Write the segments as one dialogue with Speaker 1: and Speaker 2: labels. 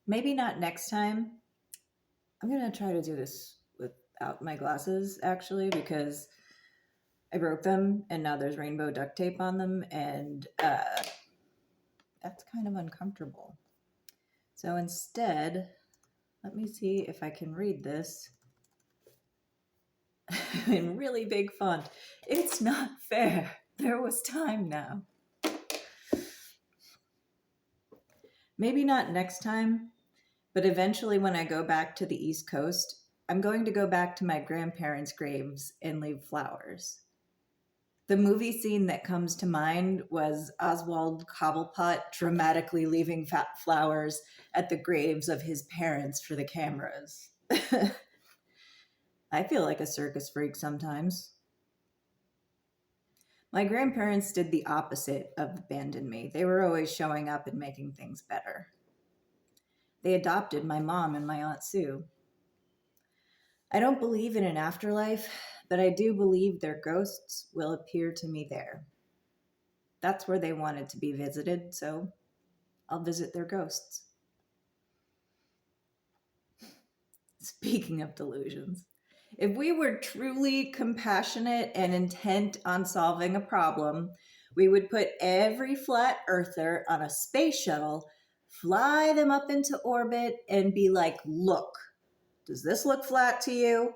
Speaker 1: Maybe not next time. I'm going to try to do this without my glasses, actually, because I broke them and now there's rainbow duct tape on them, and that's kind of uncomfortable. So instead, let me see if I can read this in really big font. It's not fair. There was time now. Maybe not next time, but eventually when I go back to the East Coast, I'm going to go back to my grandparents' graves and leave flowers. The movie scene that comes to mind was Oswald Cobblepot dramatically leaving fat flowers at the graves of his parents for the cameras. I feel like a circus freak sometimes. My grandparents did the opposite of abandon me. They were always showing up and making things better. They adopted my mom and my Aunt Sue. I don't believe in an afterlife, but I do believe their ghosts will appear to me there. That's where they wanted to be visited, so I'll visit their ghosts. Speaking of delusions, if we were truly compassionate and intent on solving a problem, we would put every flat earther on a space shuttle, fly them up into orbit, and be like, look, does this look flat to you?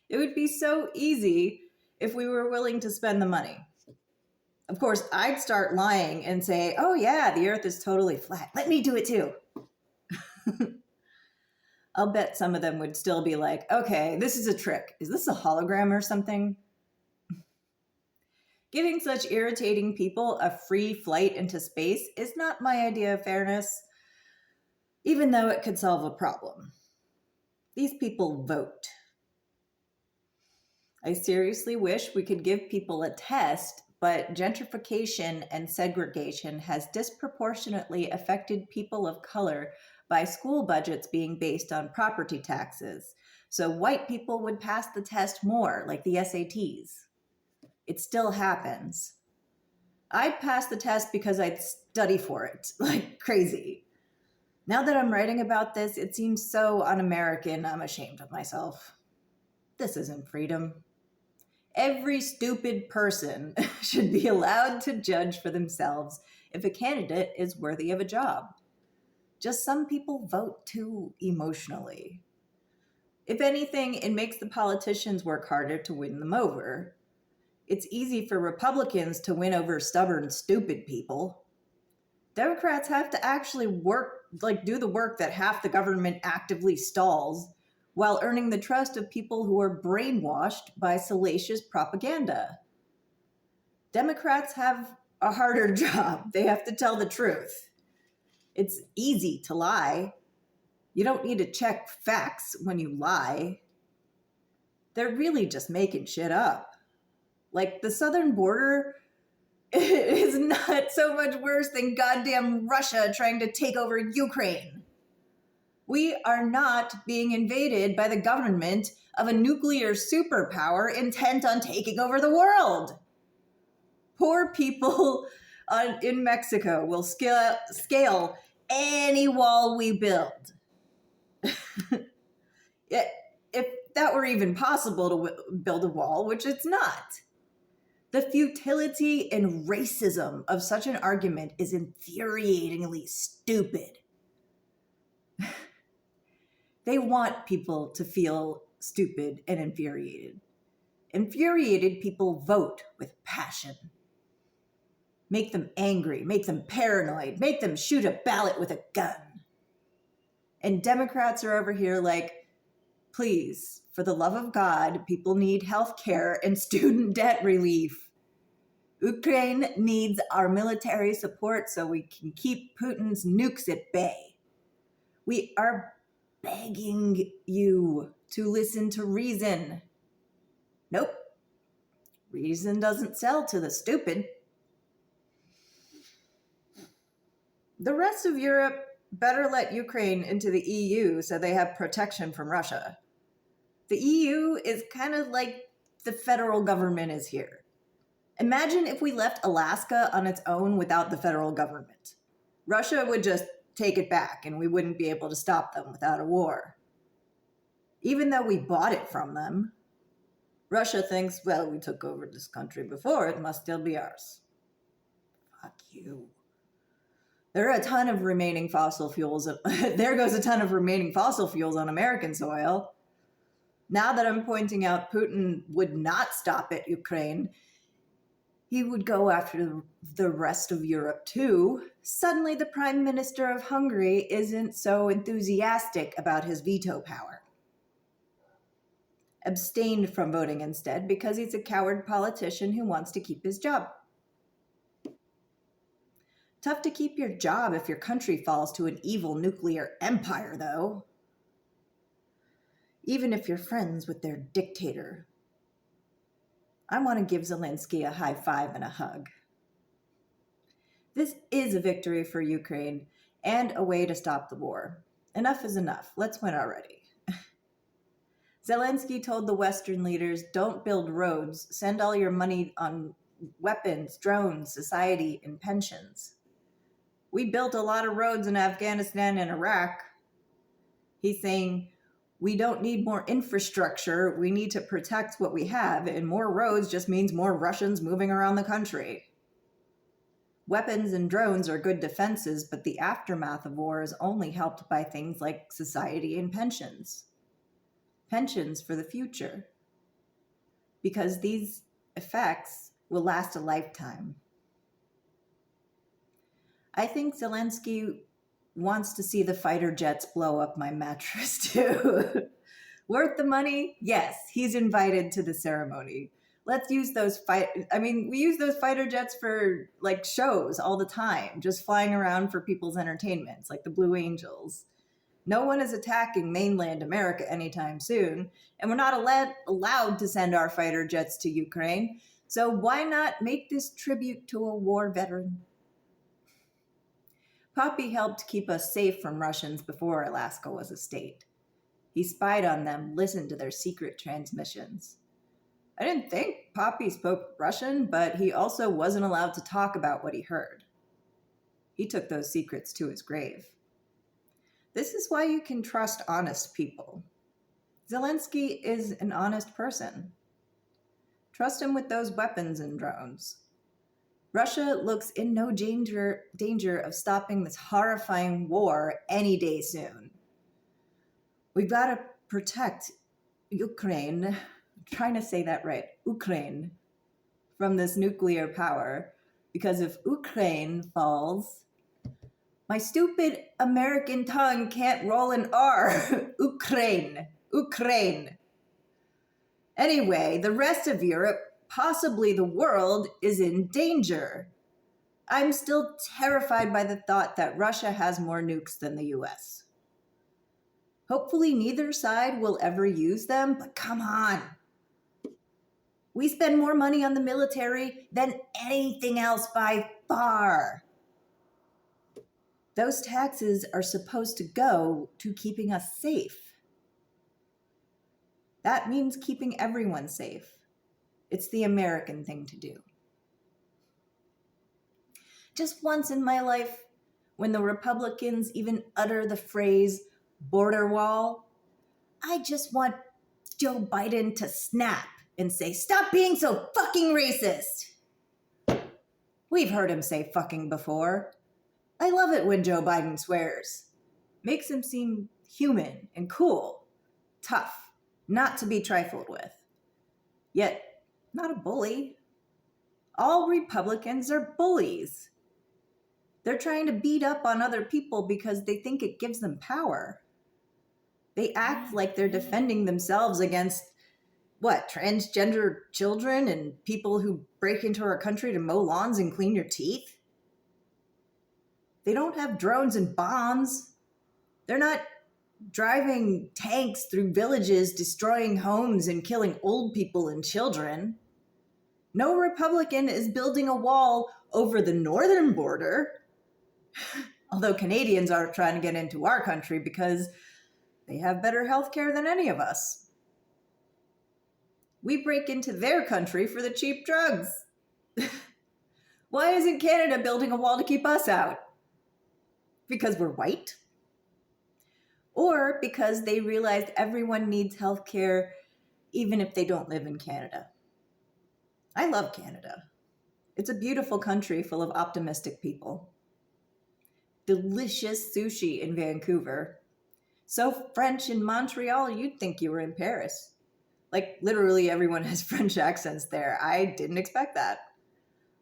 Speaker 1: It would be so easy if we were willing to spend the money. Of course, I'd start lying and say, oh yeah, the earth is totally flat. Let me do it too. I'll bet some of them would still be like, okay, this is a trick. Is this a hologram or something? Giving such irritating people a free flight into space is not my idea of fairness, even though it could solve a problem. These people vote. I seriously wish we could give people a test, but gentrification and segregation has disproportionately affected people of color by school budgets being based on property taxes. So white people would pass the test more, like the SATs. It still happens. I'd pass the test because I'd study for it like crazy. Now that I'm writing about this, it seems so un-American, I'm ashamed of myself. This isn't freedom. Every stupid person should be allowed to judge for themselves if a candidate is worthy of a job. Just some people vote too emotionally. If anything, it makes the politicians work harder to win them over. It's easy for Republicans to win over stubborn, stupid people. Democrats have to actually do the work that half the government actively stalls, while earning the trust of people who are brainwashed by salacious propaganda. Democrats have a harder job. They have to tell the truth. It's easy to lie. You don't need to check facts when you lie. They're really just making shit up. Like, the southern border is not so much worse than goddamn Russia trying to take over Ukraine. We are not being invaded by the government of a nuclear superpower intent on taking over the world. Poor people in Mexico will scale any wall we build. If that were even possible to build a wall, which it's not. The futility and racism of such an argument is infuriatingly stupid. They want people to feel stupid and infuriated. Infuriated people vote with passion. Make them angry, make them paranoid, make them shoot a ballot with a gun. And Democrats are over here like, please, for the love of God, people need health care and student debt relief. Ukraine needs our military support so we can keep Putin's nukes at bay. We are begging you to listen to reason. Nope. Reason doesn't sell to the stupid. The rest of Europe better let Ukraine into the EU so they have protection from Russia. The EU is kind of like the federal government is here. Imagine if we left Alaska on its own without the federal government. Russia would just take it back and we wouldn't be able to stop them without a war. Even though we bought it from them, Russia thinks, well, we took over this country before, it must still be ours. Fuck you. There are a ton of remaining fossil fuels. There goes a ton of remaining fossil fuels on American soil. Now that I'm pointing out Putin would not stop at Ukraine, he would go after the rest of Europe too. Suddenly, the Prime Minister of Hungary isn't so enthusiastic about his veto power. Abstained from voting instead because he's a coward politician who wants to keep his job. Tough to keep your job if your country falls to an evil nuclear empire, though. Even if you're friends with their dictator. I want to give Zelensky a high five and a hug. This is a victory for Ukraine and a way to stop the war. Enough is enough. Let's win already. Zelensky told the Western leaders, don't build roads, send all your money on weapons, drones, society, and pensions. We built a lot of roads in Afghanistan and Iraq. He's saying, we don't need more infrastructure, we need to protect what we have, and more roads just means more Russians moving around the country. Weapons and drones are good defenses, but the aftermath of war is only helped by things like society and pensions. Pensions for the future. Because these effects will last a lifetime. I think Zelensky wants to see the fighter jets blow up my mattress too. Worth the money? Yes, he's invited to the ceremony. Let's use those we use those fighter jets for like shows all the time, just flying around for people's entertainments, like the Blue Angels. No one is attacking mainland America anytime soon, and we're not allowed to send our fighter jets to Ukraine, so why not make this tribute to a war veteran? Poppy helped keep us safe from Russians before Alaska was a state. He spied on them, listened to their secret transmissions. I didn't think Poppy spoke Russian, but he also wasn't allowed to talk about what he heard. He took those secrets to his grave. This is why you can trust honest people. Zelensky is an honest person. Trust him with those weapons and drones. Russia looks in no danger of stopping this horrifying war any day soon. We've got to protect Ukraine, I'm trying to say that right, Ukraine, from this nuclear power, because if Ukraine falls, my stupid American tongue can't roll an R. Ukraine. Anyway, the rest of Europe, possibly the world, is in danger. I'm still terrified by the thought that Russia has more nukes than the US. Hopefully neither side will ever use them, but come on. We spend more money on the military than anything else by far. Those taxes are supposed to go to keeping us safe. That means keeping everyone safe. It's the American thing to do. Just once in my life, when the Republicans even utter the phrase border wall, I just want Joe Biden to snap and say, stop being so fucking racist. We've heard him say fucking before. I love it when Joe Biden swears. Makes him seem human and cool, tough, not to be trifled with. Yet, not a bully. All Republicans are bullies. They're trying to beat up on other people because they think it gives them power. They act like they're defending themselves against, transgender children and people who break into our country to mow lawns and clean your teeth? They don't have drones and bombs. They're not driving tanks through villages, destroying homes and killing old people and children. No Republican is building a wall over the northern border. Although Canadians aren't trying to get into our country because they have better health care than any of us. We break into their country for the cheap drugs. Why isn't Canada building a wall to keep us out? Because we're white? Or because they realized everyone needs healthcare even if they don't live in Canada? I love Canada. It's a beautiful country full of optimistic people. Delicious sushi in Vancouver. So French in Montreal, you'd think you were in Paris. Like, literally everyone has French accents there. I didn't expect that.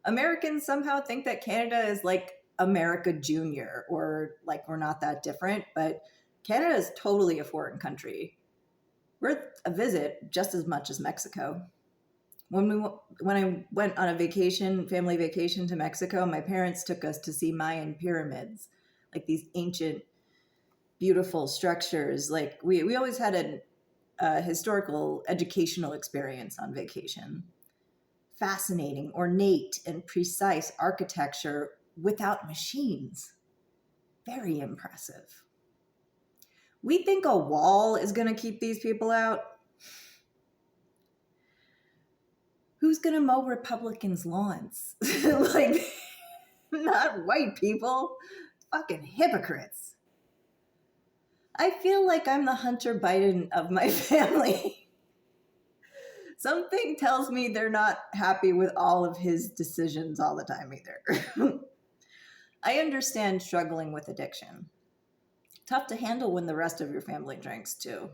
Speaker 1: Americans somehow think that Canada is like America Junior, or like we're not that different, but Canada is totally a foreign country. Worth a visit just as much as Mexico. When I went on a vacation, family vacation to Mexico, my parents took us to see Mayan pyramids, like these ancient, beautiful structures. Like we always had a historical educational experience on vacation. Fascinating, ornate, and precise architecture without machines. Very impressive. We think a wall is going to keep these people out. Who's going to mow Republicans' lawns? Like, not white people. Fucking hypocrites. I feel like I'm the Hunter Biden of my family. Something tells me they're not happy with all of his decisions all the time either. I understand struggling with addiction. Tough to handle when the rest of your family drinks too.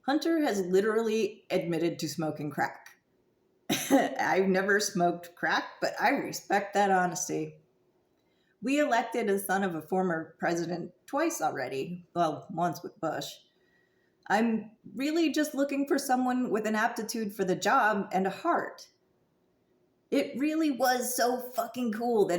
Speaker 1: Hunter has literally admitted to smoking crack. I've never smoked crack, but I respect that honesty. We elected a son of a former president twice already. Well, once with Bush. I'm really just looking for someone with an aptitude for the job and a heart. It really was so fucking cool that